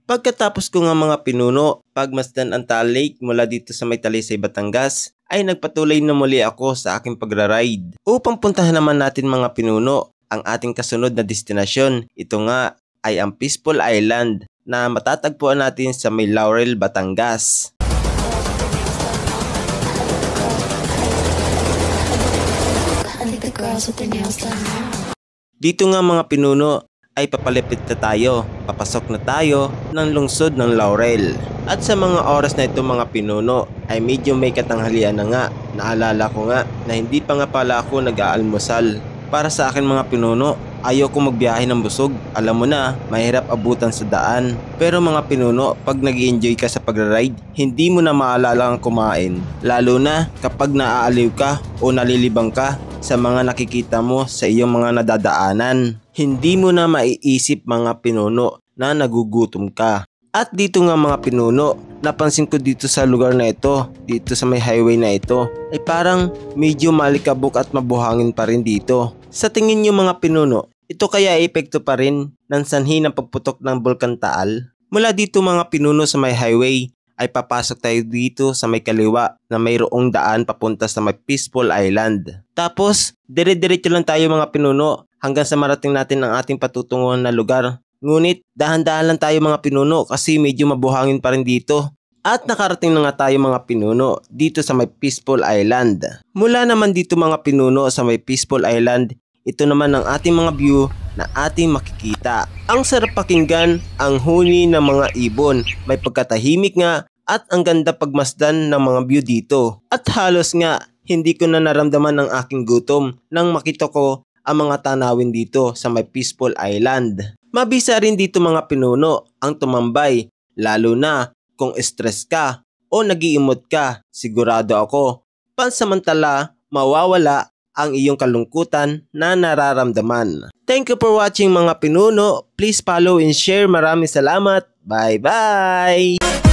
Pagkatapos ko nga mga pinuno, pagmasdan ang Taal Lake mula dito sa may Talisay, Batangas, ay nagpatuloy na muli ako sa aking pagra-ride. Upang puntahan naman natin mga pinuno ang ating kasunod na destinasyon. Ito nga ay ang Peaceful Island na matatagpuan natin sa may Laurel, Batangas. Dito nga mga pinuno ay papalapit na tayo, papasok na tayo ng lungsod ng Laurel. At sa mga oras na ito mga pinuno ay medyo may katanghalian na nga. Naalala ko nga na hindi pa nga pala ako nag-aalmusal. Para sa akin mga pinuno, ayoko magbiyahe ng busog. Alam mo na, mahirap abutan sa daan. Pero mga pinuno, pag nag-enjoy ka sa pagra-ride, hindi mo na maalala ang kumain. Lalo na kapag naaaliw ka o nalilibang ka sa mga nakikita mo sa iyong mga nadadaanan. Hindi mo na maiisip mga pinuno na nagugutom ka. At dito nga mga pinuno, napansin ko dito sa lugar na ito, dito sa may highway na ito, ay parang medyo malikabok at mabuhangin pa rin dito. Sa tingin nyo mga pinuno, ito kaya epekto pa rin ng sanhi ng pagputok ng Bulkan Taal? Mula dito mga pinuno sa may highway, ay papasok tayo dito sa may kaliwa na mayroong daan papunta sa may Peaceful Island. Tapos, dire-diretso lang tayo mga pinuno hanggang sa marating natin ang ating patutunguhan na lugar. Ngunit, dahan-dahan lang tayo mga pinuno kasi medyo mabuhangin pa rin dito. At nakarating na nga tayo mga pinuno dito sa may Peaceful Island. Mula naman dito mga pinuno sa may Peaceful Island, ito naman ang ating mga view na ating makikita. Ang sarap pakinggan ang huni ng mga ibon. May pagkatahimik nga at ang ganda pagmasdan ng mga view dito. At halos nga hindi ko na naramdaman ang aking gutom nang makita ko ang mga tanawin dito sa may Peaceful Island. Mabisa rin dito mga pinuno ang tumambay, lalo na kung stress ka o nag-iimot ka. Sigurado ako, pansamantala mawawala ang iyong kalungkutan na nararamdaman. Thank you for watching mga pinuno. Please follow and share. Maraming salamat. Bye bye!